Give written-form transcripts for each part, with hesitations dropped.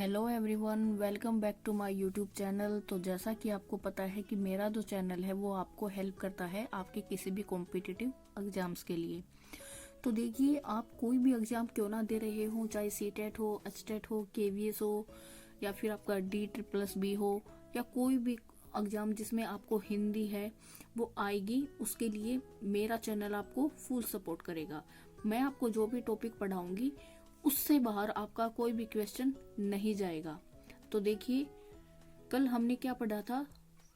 Hello everyone, welcome back to my YouTube channel. तो जैसा कि आपको पता है कि मेरा जो चैनल है वो आपको हेल्प करता है आपके किसी भी कॉम्पिटिटिव एग्जाम्स के लिए। तो देखिए, आप कोई भी एग्जाम क्यों ना दे रहे हो, चाहे सीटेट हो, एचटेट हो, केवीएस हो, या फिर आपका D++ हो, या कोई भी एग्जाम जिसमें आपको हिंदी है वो आएगी, उसके लिए मेरा चैनल आपको फुल सपोर्ट करेगा। मैं आपको जो भी टॉपिक पढ़ाऊंगी उससे बाहर आपका कोई भी क्वेश्चन नहीं जाएगा। तो देखिए, कल हमने क्या पढ़ा था,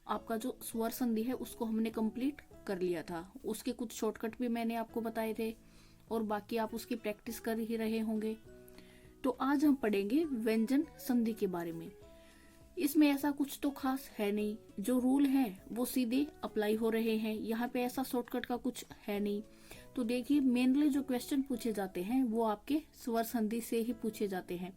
आपका जो स्वर संधि है उसको हमने कंप्लीट कर लिया था। उसके कुछ शॉर्टकट भी मैंने आपको बताए थे और बाकी आप उसकी प्रैक्टिस कर ही रहे होंगे। तो आज हम पढ़ेंगे व्यंजन संधि के बारे में। इसमें ऐसा कुछ तो खास है नहीं, जो रूल है वो सीधे अप्लाई हो रहे हैं। यहाँ पे ऐसा शॉर्टकट का कुछ है नहीं। तो देखिए, मेनली जो क्वेश्चन पूछे जाते हैं वो आपके स्वर संधि से ही पूछे जाते हैं।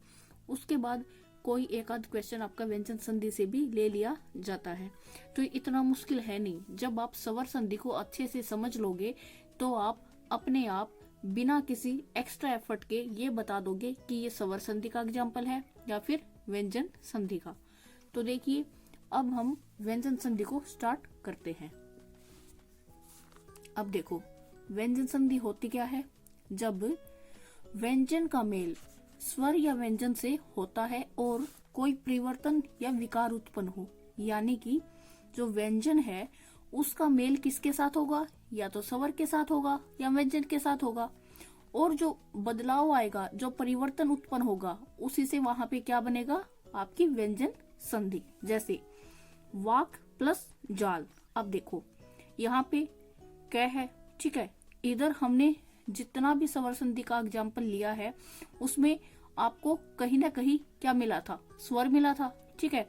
उसके बाद कोई एक आध क्वेश्चन आपका व्यंजन संधि से भी ले लिया जाता है। तो इतना मुश्किल है नहीं। जब आप स्वर संधि को अच्छे से समझ लोगे तो आप अपने आप बिना किसी एक्स्ट्रा एफर्ट के ये बता दोगे कि ये स्वर संधि का एग्जाम्पल है या फिर व्यंजन संधि का। तो देखिए, अब हम व्यंजन संधि को स्टार्ट करते हैं। अब देखो, व्यंजन संधि होती क्या है। जब व्यंजन का मेल स्वर या व्यंजन से होता है और कोई परिवर्तन या विकार उत्पन्न हो, यानी कि जो व्यंजन है उसका मेल किसके साथ होगा, या तो स्वर के साथ होगा या व्यंजन के साथ होगा, और जो बदलाव आएगा, जो परिवर्तन उत्पन्न होगा, उसी से वहां पे क्या बनेगा, आपकी व्यंजन संधि। जैसे वाक प्लस जाल। अब देखो, यहाँ पे कै है, ठीक है। इधर हमने जितना भी स्वर संधि का एग्जाम्पल लिया है उसमें आपको कहीं ना कहीं क्या मिला था, स्वर मिला था, ठीक है।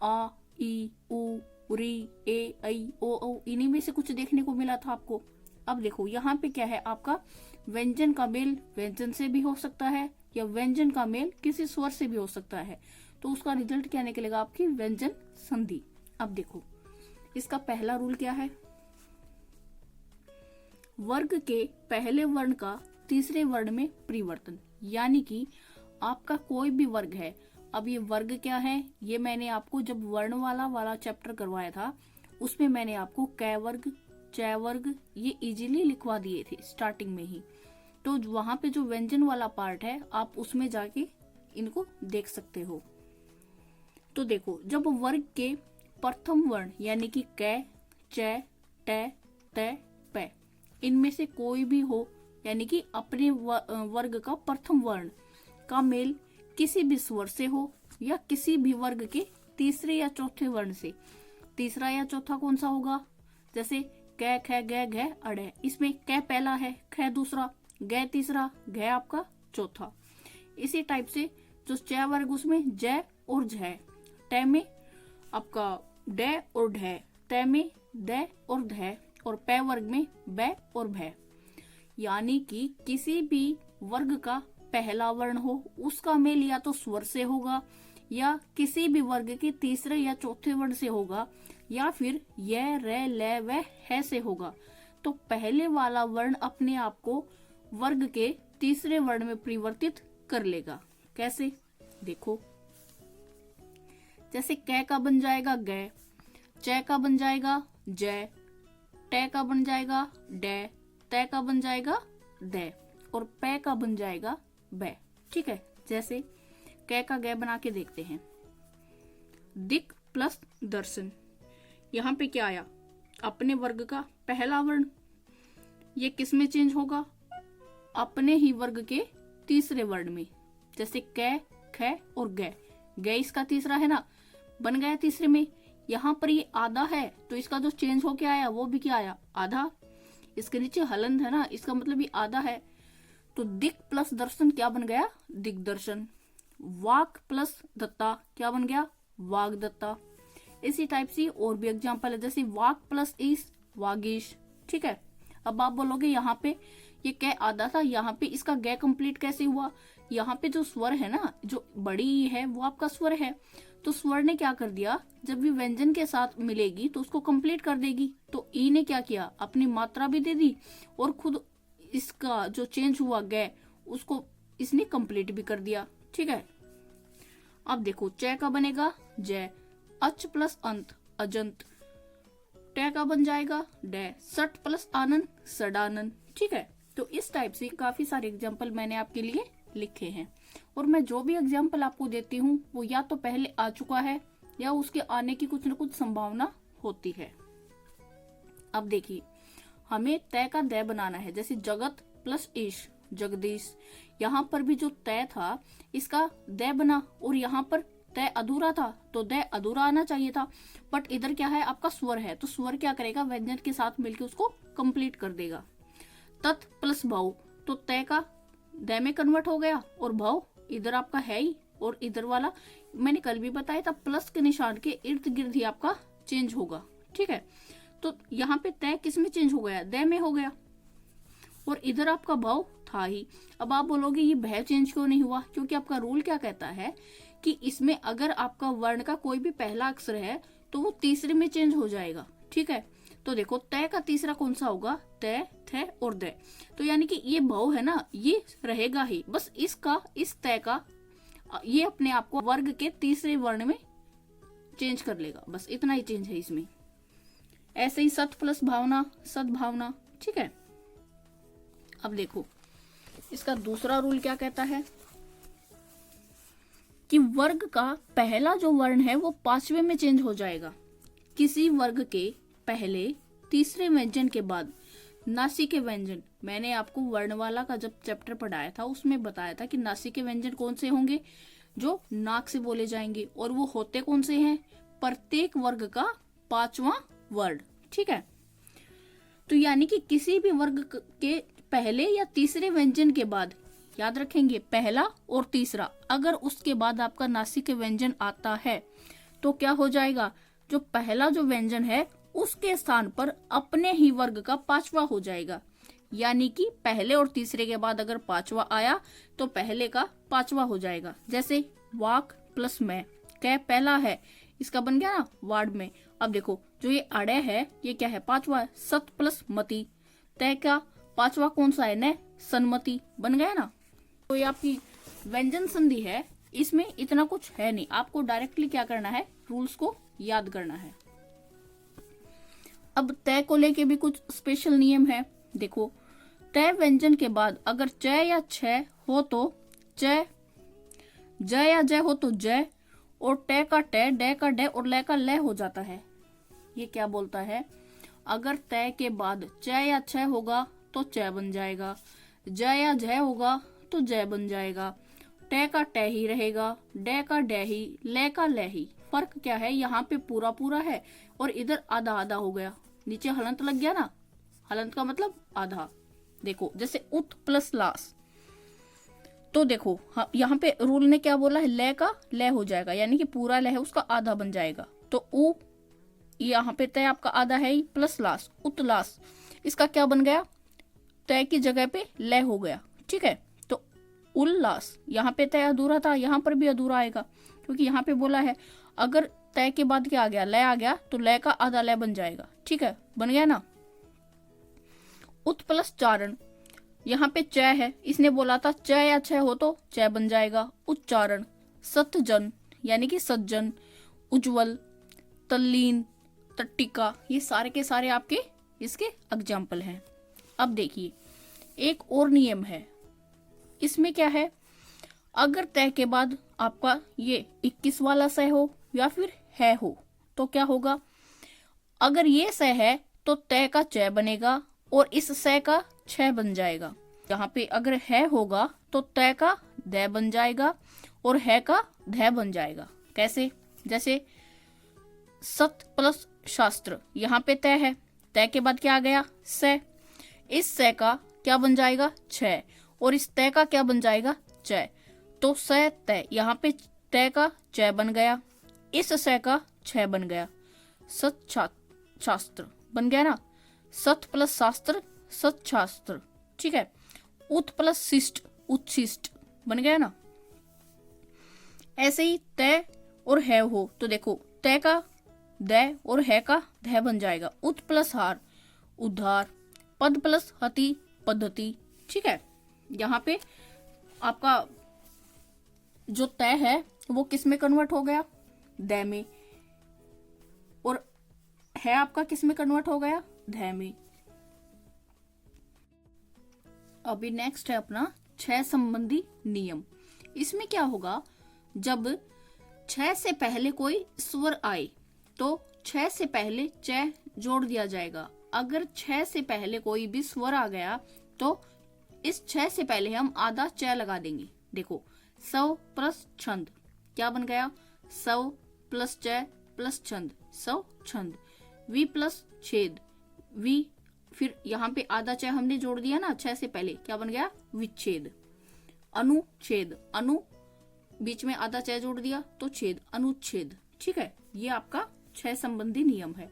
आ, ई, उ, री, ए, ऐ, ओ, इन्हीं में से कुछ देखने को मिला था आपको। अब देखो, यहाँ पे क्या है, आपका व्यंजन का मेल व्यंजन से भी हो सकता है या व्यंजन का मेल किसी स्वर से भी हो सकता है। तो उसका रिजल्ट क्या निकलेगा, आपकी व्यंजन संधि। अब देखो, इसका पहला रूल क्या है, वर्ग के पहले वर्ण का तीसरे वर्ण में परिवर्तन। यानी कि आपका कोई भी वर्ग है। अब ये वर्ग क्या है, ये मैंने आपको जब वर्ण वाला चैप्टर करवाया था उसमें मैंने आपको कै वर्ग, चै वर्ग ये इजीली लिखवा दिए थे स्टार्टिंग में ही। तो वहां पे जो व्यंजन वाला पार्ट है आप उसमें जाके इनको देख सकते हो। तो देखो, जब वर्ग के प्रथम वर्ण यानी कि कै, चै, टै, तै, पै, इनमें से कोई भी हो, यानी कि अपने वर्ग का प्रथम वर्ण का मेल किसी भी स्वर से हो या किसी भी वर्ग के तीसरे या चौथे वर्ण से। तीसरा या चौथा कौन सा होगा, जैसे कै, ख, गै, घै, अड़ै। इसमें कै पहला है, ख दूसरा, गै तीसरा, घै आपका चौथा। इसी टाइप से जो चै वर्ग उसमें जै और झै, टै में आपका डै और ढै, तै में दै और धै, और पै वर्ग में बै और भै। यानी कि किसी भी वर्ग का पहला वर्ण हो उसका मेल या तो स्वर से होगा या किसी भी वर्ग के तीसरे या चौथे वर्ण से होगा, या फिर य, रै, लै, व, है से होगा। तो पहले वाला वर्ण अपने आप को वर्ग के तीसरे वर्ण में परिवर्तित कर लेगा। कैसे, देखो, जैसे कै का बन जाएगा गै, चै का बन जाएगा जै, टै का बन जाएगा डै, तै का बन जाएगा दै, और पै का बन जाएगा बै, ठीक है। जैसे कै का गै बना के देखते हैं। दिक प्लस दर्शन, यहाँ पे क्या आया, अपने वर्ग का पहला वर्ण, ये किस में चेंज होगा, अपने ही वर्ग के तीसरे वर्ण में। जैसे कै, ख और गै, गै इसका तीसरा है ना, बन गया तीसरे में। यहाँ पर ये आधा है तो इसका जो चेंज होके आया वो भी क्या आया, आधा। इसके नीचे हलंत है ना, इसका मतलब ये आधा है। तो दिक प्लस दर्शन क्या बन गया, दिग्दर्शन। वाक प्लस दत्ता क्या बन गया, वाग दत्ता। इसी टाइप से और भी एग्जांपल है, जैसे वाक प्लस ईश, वागीश, ठीक है। अब आप बोलोगे यहाँ पे ये कै आधा था, यहाँ पे इसका गै कंप्लीट कैसे हुआ। यहाँ पे जो स्वर है ना, जो बड़ी ई है वो आपका स्वर है। तो स्वर ने क्या कर दिया, जब भी व्यंजन के साथ मिलेगी तो उसको कंप्लीट कर देगी। तो ई ने क्या किया, अपनी मात्रा भी दे दी और खुद इसका जो चेंज हुआ गै उसको इसने कंप्लीट भी कर दिया, ठीक है। अब देखो च का बनेगा जय, अच प्लस अंत अजंत, ट का बन जाएगा डे, सट प्लस आनंद सडानंद। ठीक है, तो इस टाइप से काफी सारे एग्जाम्पल मैंने आपके लिए लिखे हैं, और मैं जो भी एग्जाम्पल आपको देती हूँ वो या तो पहले आ चुका है या उसके आने की कुछ न कुछ संभावना होती है। अब देखिए, हमें तय का दय बनाना है, जैसे जगत प्लस ईश जगदीश। यहाँ पर भी जो तय था इसका दय बना, और यहाँ पर तय अधूरा था तो दय अधूरा आना चाहिए था, बट इधर क्या है आपका स्वर है, तो स्वर क्या करेगा, व्यंजन के साथ मिलकर उसको कंप्लीट कर देगा। तत् प्लस भाव, तो तय का दय में कन्वर्ट हो गया, और भाव इधर आपका है ही, और इधर वाला मैंने कल भी बताया था प्लस के निशान के इर्द गिर्द ही आपका चेंज होगा। ठीक है, तो यहाँ पे तय किस में चेंज हो गया, दय में हो गया, और इधर आपका भाव था ही। अब आप बोलोगे ये भय चेंज क्यों नहीं हुआ, क्योंकि आपका रूल क्या कहता है कि इसमें अगर आपका वर्ण का कोई भी पहला अक्षर है तो वो तीसरे में चेंज हो जाएगा। ठीक है, तो देखो तय का तीसरा कौन सा होगा, तय, थ और दय, तो यानी कि ये भाव है ना ये रहेगा ही, बस इसका इस तय का ये अपने आप को वर्ग के तीसरे वर्ण में चेंज कर लेगा, बस इतना ही चेंज है इसमें। ऐसे ही सत प्लस भावना सद्भावना। ठीक है, अब देखो इसका दूसरा रूल क्या कहता है कि वर्ग का पहला जो वर्ण है वो पांचवे में चेंज हो जाएगा। किसी वर्ग के पहले तीसरे व्यंजन के बाद नासिके व्यंजन, मैंने आपको वर्णमाला का जब चैप्टर पढ़ाया था उसमें बताया था कि नासिके व्यंजन कौन से होंगे, जो नाक से बोले जाएंगे, और वो होते कौन से हैं, प्रत्येक वर्ग का पांचवा वर्ड। ठीक है, तो यानी कि किसी भी वर्ग के पहले या तीसरे व्यंजन के बाद, याद रखेंगे पहला और तीसरा, अगर उसके बाद आपका नासिक व्यंजन आता है तो क्या हो जाएगा, जो पहला जो व्यंजन है उसके स्थान पर अपने ही वर्ग का पांचवा हो जाएगा। यानी कि पहले और तीसरे के बाद अगर पांचवा आया तो पहले का पांचवा हो जाएगा। जैसे वाक प्लस मैं, कै पहला है, इसका बन गया ना वार्ड में। अब देखो जो ये अड़े है ये क्या है, पांचवा है, सत प्लस मति, तय का पांचवा कौन सा है, न सन्मति, बन गया ना। तो ये आपकी व्यंजन संधि है, इसमें इतना कुछ है नहीं, आपको डायरेक्टली क्या करना है, रूल्स को याद करना है। अब तय को लेके भी कुछ स्पेशल नियम है। देखो तय व्यंजन के बाद अगर च या छ हो तो च, ज या जय हो तो जय, और ट का ट, ड का ड और ल का ल हो जाता है। ये क्या बोलता है, अगर तय के बाद च या छ होगा तो च बन जाएगा, ज या ज होगा तो जय बन जाएगा, ट का ट ही रहेगा, ड का ड ही, ल का ल ही। फर्क क्या है, यहाँ पे पूरा पूरा है और इधर आधा आधा हो गया, नीचे हलंत लग गया ना, हलंत का मतलब आधा। देखो जैसे उत प्लस लास, तो देखो यहाँ पे रूल ने क्या बोला है, ल का ल हो जाएगा, यानी कि पूरा ल है उसका आधा बन जाएगा। तो उ यहाँ पे तय आपका आधा है ही, प्लस लास उतलास, इसका क्या बन गया, तय की जगह पे ल हो गया। ठीक है, तो उल्लास, यहाँ पे तय अधूरा था, यहाँ पर भी अधूरा आएगा, क्योंकि यहाँ पे बोला है अगर तय के बाद क्या आ गया, ल आ गया, तो ल का आधा ल बन जाएगा। ठीक है, बन गया ना। उत प्लस चारण, यहाँ पे च है, इसने बोला था च या छ हो तो च बन जाएगा, उच्चारण। सतजन यानी कि सज्जन, उज्जवल, तल्लीन, तट्टिका, ये सारे के सारे आपके इसके एग्जाम्पल हैं। अब देखिए एक और नियम है, इसमें क्या है, अगर तय के बाद आपका ये 21 वाला सह हो या फिर है हो तो क्या होगा, अगर ये सह है तो तय का च बनेगा और इस सह का छ बन जाएगा। यहाँ पे अगर है होगा तो तय का द बन जाएगा और है का ध बन जाएगा। कैसे, जैसे सत प्लस शास्त्र, यहाँ पे तय है, तय के बाद क्या आ गया, स, इस स का क्या बन जाएगा, छ, और इस तय का क्या बन जाएगा, च, तो स तय, यहाँ पे तय का च बन गया, इस स का छ बन गया, सत शास्त्र बन गया ना, सत प्लस शास्त्र सत शास्त्र। ठीक है, उत प्लस शिष्ट उत्शिष्ट बन गया ना। ऐसे ही तय और है हो तो देखो तय का द और है का ध बन जाएगा, उत प्लस हार उद्धार, पद प्लस हति पद्धति। ठीक है, यहाँ पे आपका जो तय है वो किस में कन्वर्ट हो गया, दै में, और है आपका किस में कन्वर्ट हो गया, धै में। अभी नेक्स्ट है अपना 6 संबंधी नियम। इसमें क्या होगा, जब 6 से पहले कोई स्वर आए तो 6 से पहले च जोड़ दिया जाएगा। अगर 6 से पहले कोई भी स्वर आ गया तो इस 6 से पहले हम आधा च लगा देंगे। देखो, सव प्लस छंद क्या बन गया, सव प्लस च प्लस छंद, सव छंद। वी प्लस छेद, वी, फिर यहाँ पे आधा च हमने जोड़ दिया ना 6 से पहले, क्या बन गया, विच्छेद। अनुच्छेद, अनु बीच में आधा च जोड़ दिया तो छेद, अनुच्छेद। ठीक है, ये आपका 6 संबंधी नियम है।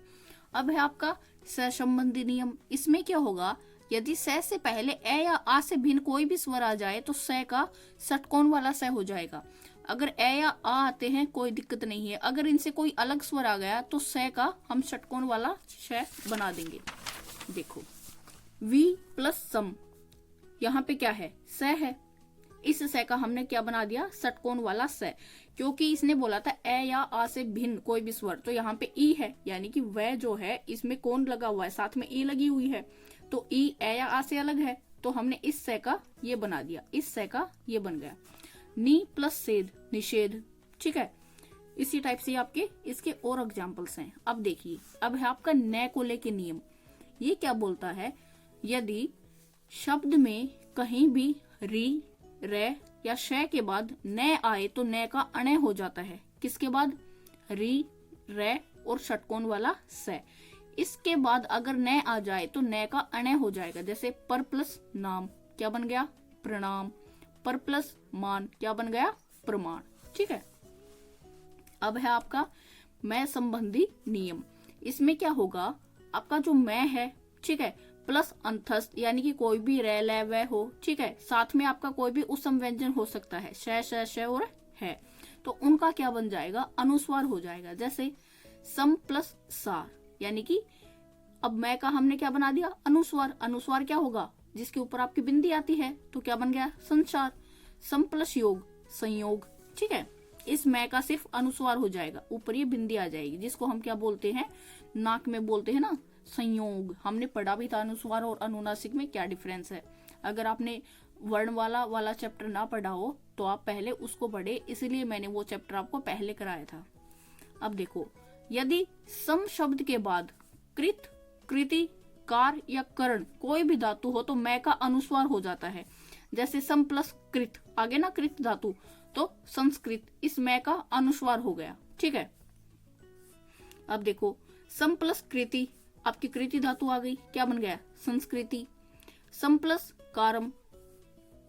अब है आपका स संबंधी नियम। इसमें क्या होगा, यदि स से पहले ए या आ से भिन्न कोई भी स्वर आ जाए तो स का षटकोण वाला स हो जाएगा। अगर ए या आ आते हैं कोई दिक्कत नहीं है, अगर इनसे कोई अलग स्वर आ गया तो स का हम षटकोण वाला श बना देंगे। देखो, वी प्लस सम, यहाँ पे क्या है, स है, इस स का हमने क्या बना दिया, षटकोण वाला स। क्योंकि इसने बोला था ए या आ से भिन्न कोई भी स्वर, तो यहाँ पे ई है, यानी कि वह जो है इसमें कौन लगा हुआ है, साथ में ई लगी हुई है, तो ई ए या आ से अलग है, तो हमने इस स का ये बना दिया, इस स का ये बन गया। नी प्लस सेद, निषेध। ठीक है, इसी टाइप से आपके इसके और एग्जाम्पल्स हैं। अब देखिए, अब है आपका न को लेके नियम। ये क्या बोलता है, यदि शब्द में कहीं भी री, रे या श के बाद न आए तो न का अणे हो जाता है। किसके बाद, री, रे और षटकोण वाला स। इसके बाद अगर न आ जाए तो न का अणे हो जाएगा। जैसे पर प्लस नाम क्या बन गया, प्रणाम। पर प्लस मान क्या बन गया, प्रमाण। ठीक है, अब है आपका मैं संबंधी नियम। इसमें क्या होगा, आपका जो मैं है, ठीक है, प्लस अंतस्थ यानी कि कोई भी रे ले वह हो, ठीक है, साथ में आपका कोई भी उसम व्यंजन हो सकता है, श और है, तो उनका क्या बन जाएगा, अनुस्वार हो जाएगा। जैसे सम प्लस सार, यानी कि अब मैं का हमने क्या बना दिया, अनुस्वार। अनुस्वार क्या होगा, जिसके ऊपर आपकी बिंदी आती है, तो क्या बन गया, संसार। सम प्लस योग, संयोग। ठीक है, इस मैं का सिर्फ अनुस्वार हो जाएगा, ऊपर ये बिंदी आ जाएगी, जिसको हम क्या बोलते हैं, नाक में बोलते हैं ना, संयोग। हमने पढ़ा भी था अनुस्वार और अनुनासिक में क्या डिफरेंस है। अगर आपने वर्णमाला वाला चैप्टर ना पढ़ा हो तो आप पहले उसको पढ़े, इसलिए मैंने वो चैप्टर आपको पहले कराया था। अब देखो, यदि सम शब्द के बाद कृत, कृति, कार या कर्ण कोई भी धातु हो तो मैं का अनुस्वार हो जाता है। जैसे सम प्लस कृत, आगे ना कृत धातु, तो संस्कृत, इस मैं का अनुस्वार हो गया। ठीक है, अब देखो सम प्लस कृति, आपकी कृति धातु आ गई, क्या बन गया, संस्कृति। सम प्लस कारम,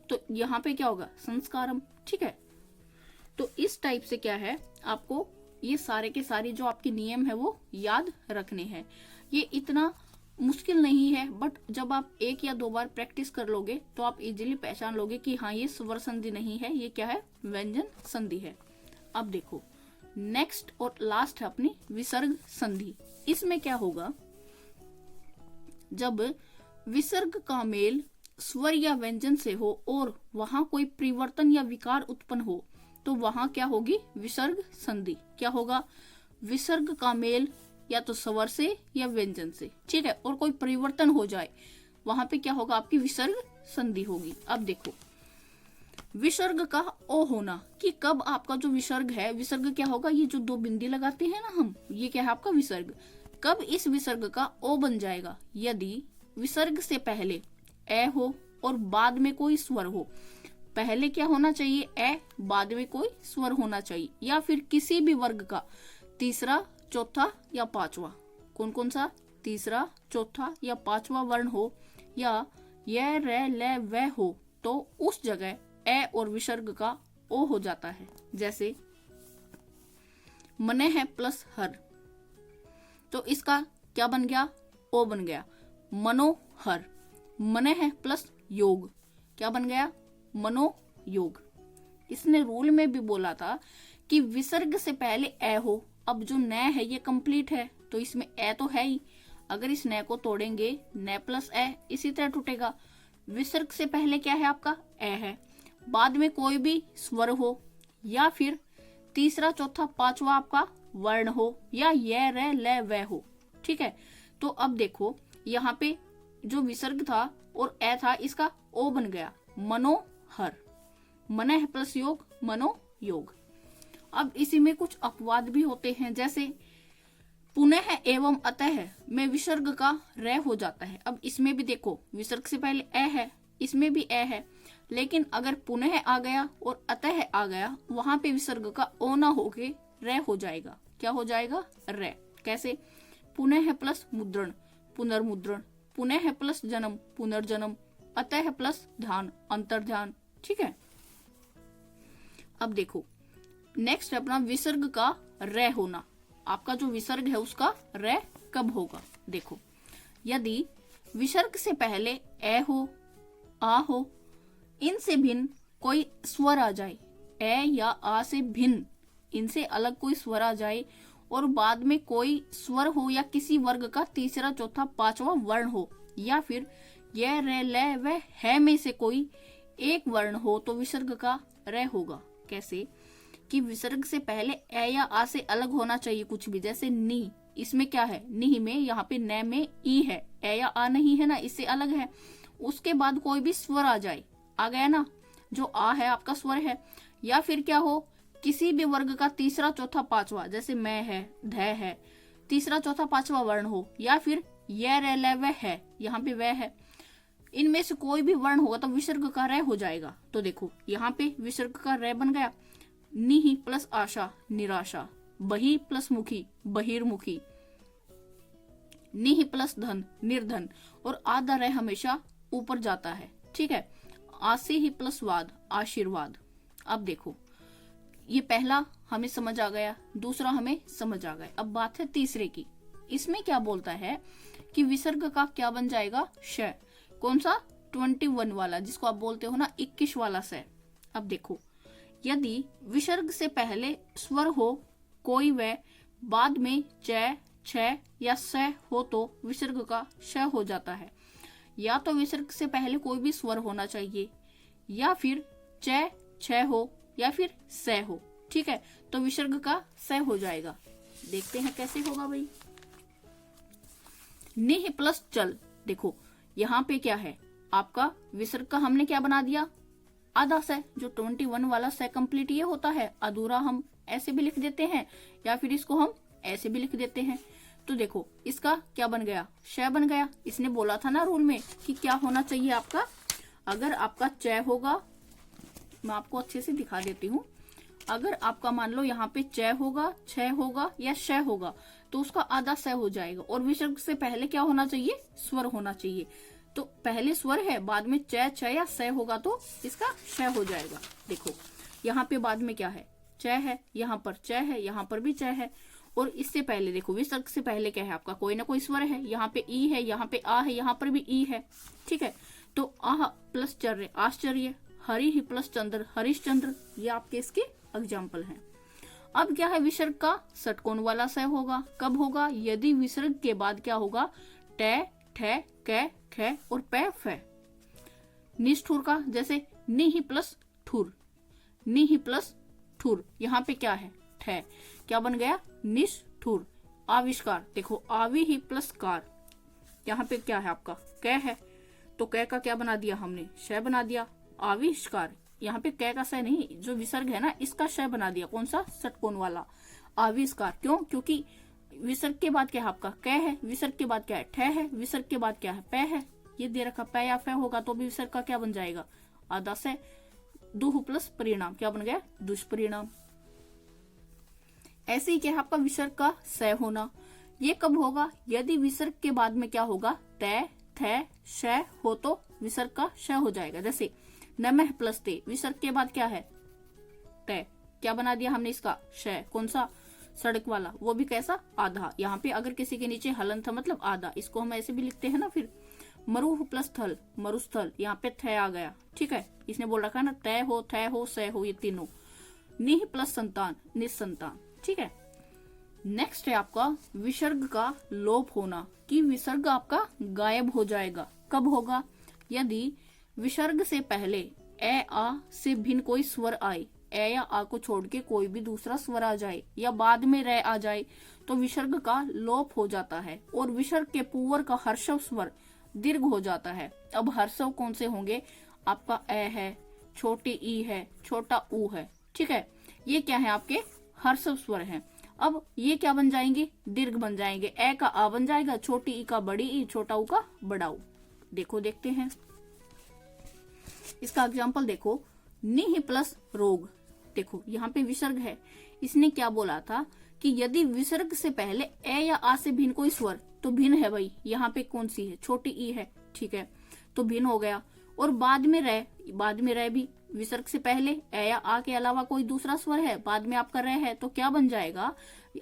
तो यहाँ पे क्या होगा, संस्कारम। ठीक है, तो इस टाइप से क्या है, आपको ये सारे के सारे जो आपके नियम है वो याद रखने हैं। ये इतना मुश्किल नहीं है, बट जब आप 1 या 2 बार प्रैक्टिस कर लोगे तो आप इजीली पहचान लोगे कि हाँ ये स्वर संधि नहीं है, ये क्या है, व्यंजन संधि है। अब देखो नेक्स्ट और लास्ट है अपनी विसर्ग संधि। इसमें क्या होगा, जब विसर्ग का मेल स्वर या व्यंजन से हो और वहां कोई परिवर्तन या विकार उत्पन्न हो तो वहां क्या होगी, विसर्ग संधि। क्या होगा, विसर्ग का मेल या तो स्वर से या व्यंजन से, ठीक है, और कोई परिवर्तन हो जाए वहां पे क्या होगा, आपकी विसर्ग संधि होगी। अब देखो विसर्ग का ओ होना, कि कब आपका जो विसर्ग है, विसर्ग क्या होगा, ये जो 2 बिंदी लगाते हैं ना हम, ये क्या है आपका विसर्ग। कब इस विसर्ग का ओ बन जाएगा, यदि विसर्ग से पहले ए हो और बाद में कोई स्वर हो। पहले क्या होना चाहिए, ए, बाद में कोई स्वर होना चाहिए, या फिर किसी भी वर्ग का तीसरा, चौथा या पांचवा, कौन कौन सा, तीसरा, चौथा या पांचवा वर्ण हो, या यह रे ले वह हो, तो उस जगह ए और विसर्ग का ओ हो जाता है। जैसे मने है प्लस हर, तो इसका क्या बन गया, ओ बन गया, मनोहर। मने है प्लस योग, क्या बन गया, मनोयोग। इसने रूल में भी बोला था कि विसर्ग से पहले ए हो। अब जो न है ये कंप्लीट है तो इसमें ए तो है ही, अगर इस न को तोड़ेंगे न प्लस ए इसी तरह टूटेगा। विसर्ग से पहले क्या है आपका, ए है, बाद में कोई भी स्वर हो या फिर तीसरा चौथा पांचवा आपका वर्ण हो या ये रे ले वे हो। ठीक है, तो अब देखो यहाँ पे जो विसर्ग था और ए था, इसका ओ बन गया मनोहर। मनः प्लस योग मनो योग। अब इसी में कुछ अपवाद भी होते हैं, जैसे पुनः एवं अतः में विसर्ग का रे हो जाता है। अब इसमें भी देखो विसर्ग से पहले ए है, इसमें भी ए है, लेकिन अगर पुनः आ गया और अतः आ गया, वहां पे विसर्ग का ओ ना होके रे हो जाएगा। क्या हो जाएगा? रे। कैसे? पुनः प्लस मुद्रण पुनर्मुद्रण, पुनः प्लस जन्म पुनर्जन्म, अतः प्लस ध्यान अंतर्ध्यान। ठीक है, अब देखो नेक्स्ट है अपना विसर्ग का रे होना। आपका जो विसर्ग है उसका रे कब होगा? देखो, यदि विसर्ग से पहले ए हो, आ हो, इनसे भिन्न कोई स्वर आ जाए, ए या आ से भिन्न इनसे अलग कोई स्वर आ जाए, और बाद में कोई स्वर हो या किसी वर्ग का तीसरा चौथा पांचवा वर्ण हो, या फिर ये रे ले व है में से कोई एक वर्ण हो, तो विसर्ग का रे होगा। कैसे? कि विसर्ग से पहले ए या आ से अलग होना चाहिए कुछ भी, जैसे नी, इसमें क्या है? नी में, यहाँ पे न में ई है, ए या आ नहीं है ना, इससे अलग है। उसके बाद कोई भी स्वर आ जाए, आ गया ना, जो आ है आपका स्वर है, या फिर क्या हो, किसी भी वर्ग का तीसरा चौथा पांचवा, जैसे मैं है, ध है, तीसरा चौथा पांचवा वर्ण हो, या फिर ये रे ले वे है, यहाँ पे वे है, इनमें से कोई भी वर्ण होगा तो विसर्ग का रे हो जाएगा। तो देखो यहाँ पे विसर्ग का रे बन गया, निहि प्लस आशा निराशा, बहि प्लस मुखी बहिर्मुखी, निहि प्लस धन निर्धन, और आधा रे हमेशा ऊपर जाता है। ठीक है, आसी ही प्लस वाद आशीर्वाद। अब देखो ये पहला हमें समझ आ गया, दूसरा हमें समझ आ गया। अब बात है तीसरे की। इसमें क्या बोलता है कि विसर्ग का क्या बन जाएगा? श। कौन सा? 21 वाला, जिसको आप बोलते हो ना 21 वाला स। अब देखो, यदि विसर्ग से पहले स्वर हो कोई व बाद में च, छ या स हो तो विसर्ग का श हो जाता है। या तो विसर्ग से पहले कोई भी स्वर होना चाहिए, या फिर च, छ हो, या फिर स हो। ठीक है, तो विसर्ग का स हो जाएगा। देखते हैं कैसे होगा भाई। निह प्लस चल। देखो यहाँ पे क्या है, आपका विसर्ग का हमने क्या बना दिया? आधा स। जो 21 वाला स कंप्लीट ये होता है, अधूरा हम ऐसे भी लिख देते हैं, या फिर इसको हम ऐसे भी लिख देते हैं। तो देखो इसका क्या बन गया? श बन गया। इसने बोला था ना रूल में कि क्या होना चाहिए आपका, अगर आपका च होगा, मैं आपको अच्छे से दिखा देती हूँ, अगर आपका मान लो यहाँ पे च होगा, छ होगा या श होगा, तो उसका आधा स हो जाएगा। और विसर्ग से पहले क्या होना चाहिए? स्वर होना चाहिए। तो पहले स्वर है, बाद में च, छ या स होगा तो इसका श हो जाएगा। देखो यहाँ पे बाद में क्या है? च है, यहाँ पर च है, यहाँ पर भी च है, और इससे पहले देखो विसर्ग से पहले क्या है आपका? कोई ना कोई स्वर है। यहाँ पे ई है, यहाँ पे आ है, यहाँ पर भी ई है। ठीक है, तो आह प्लस चर्य आश्चर्य, हरि ही प्लस चंद्र हरिश्चंद्र, ये आपके इसके एग्जाम्पल हैं। अब क्या है? विसर्ग का षटकोण वाला स होगा। कब होगा? यदि विसर्ग के बाद क्या होगा? ट, ठ, क, ख और प, फ। निष्ठुर का जैसे नि ही प्लस ठुर, नि ही प्लस ठुर, यहाँ पे क्या है? ठ। क्या बन गया? निष्ठुर। आविष्कार, देखो आवी ही प्लस कार, यहाँ पे क्या है आपका? क है, तो क का क्या बना दिया हमने? श बना दिया। आविष्कार, यहाँ पे क का स नहीं, जो विसर्ग है ना इसका श बना दिया। कौन सा? षटकोण वाला। आविष्कार। क्यों? क्योंकि विसर्ग के बाद क्या है आपका? क है, विसर्ग के बाद क्या है? ठ है, विसर्ग के बाद क्या है? प है। ये दे रखा प या फ होगा तो भी विसर्ग का क्या बन जाएगा? आधा स। दुह प्लस परिणाम, क्या बन गया? दुष्परिणाम। ऐसे ही क्या है आपका? विसर्ग का स होना। ये कब होगा? यदि विसर्ग के बाद में क्या होगा? त, थ, श हो तो विसर्ग का श हो जाएगा। जैसे नमः प्लस ते, विसर्ग के बाद क्या है? त। क्या बना दिया हमने इसका? श। कौन सा? सड़क वाला, वो भी कैसा? आधा। यहाँ पे अगर किसी के नीचे हलन था मतलब आधा, इसको हम ऐसे भी लिखते हैं ना। फिर मरुह प्लस थल मरुस्थल, यहाँ पे थ आ गया। ठीक है, इसने बोल रखा है ना तय हो, थ हो, स हो, ये तीनों। निह प्लस संतान निसंतान। ठीक है, नेक्स्ट है आपका विसर्ग का लोप होना, कि विसर्ग आपका गायब हो जाएगा। कब होगा? यदि विसर्ग से पहले ए, आ से भिन्न कोई स्वर आए, ए या आ को छोड़ के कोई भी दूसरा स्वर आ जाए या बाद में रे आ जाए तो विसर्ग का लोप हो जाता है और विसर्ग के पूर्व का हर्षव स्वर दीर्घ हो जाता है। अब हर्षव कौन से होंगे? आपका ए है, छोटी ई है, छोटा ऊ है, ठीक है, ये क्या है? आपके हर्षव स्वर हैं। अब ये क्या बन जाएंगे? दीर्घ बन जाएंगे। ए का आ बन जाएगा, छोटी ई का बड़ी ई, छोटा ऊ का बड़ा ऊ। देखो देखते हैं इसका एग्जाम्पल। देखो निह प्लस रोग। देखो यहाँ पे विसर्ग है, इसने क्या बोला था कि यदि विसर्ग से पहले ए या आ से भिन्न कोई स्वर, तो भिन्न है भाई, यहाँ पे कौन सी है? छोटी ई है, ठीक है, तो भिन्न हो गया। और बाद में रह भी विसर्ग से पहले ए या आ के अलावा कोई दूसरा स्वर है, बाद में आपका रह है, तो क्या बन जाएगा?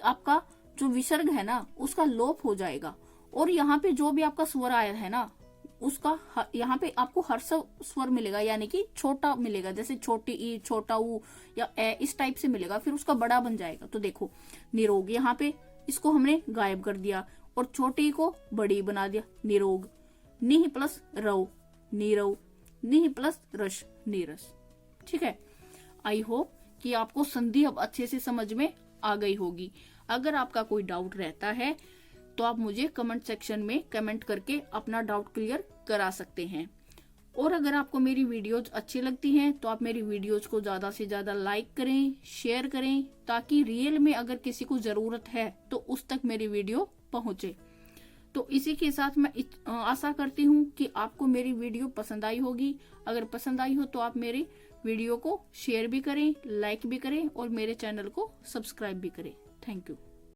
आपका जो विसर्ग है ना उसका लोप हो जाएगा। और यहाँ पे जो भी आपका स्वर आया है ना उसका यहाँ पे आपको हर्षव स्वर मिलेगा, यानी कि छोटा मिलेगा, जैसे छोटी ई, छोटा ऊ या ए, इस टाइप से मिलेगा, फिर उसका बड़ा बन जाएगा। तो देखो निरोग, यहाँ पे इसको हमने गायब कर दिया और छोटी को बड़ी बना दिया, निरोग। निह प्लस रव, नीरव। निह प्लस रस, नीरस। ठीक है, आई होप कि आपको संधि अब अच्छे से समझ में आ गई होगी। अगर आपका कोई डाउट रहता है तो आप मुझे कमेंट सेक्शन में कमेंट करके अपना डाउट क्लियर करा सकते हैं। और अगर आपको मेरी वीडियोज अच्छी लगती हैं तो आप मेरी वीडियोज को ज्यादा से ज्यादा लाइक करें, शेयर करें, ताकि रियल में अगर किसी को जरूरत है तो उस तक मेरी वीडियो पहुंचे। तो इसी के साथ मैं आशा करती हूँ कि आपको मेरी वीडियो पसंद आई होगी। अगर पसंद आई हो तो आप मेरी वीडियो को शेयर भी करें, लाइक भी करें और मेरे चैनल को सब्सक्राइब भी करें। Thank you.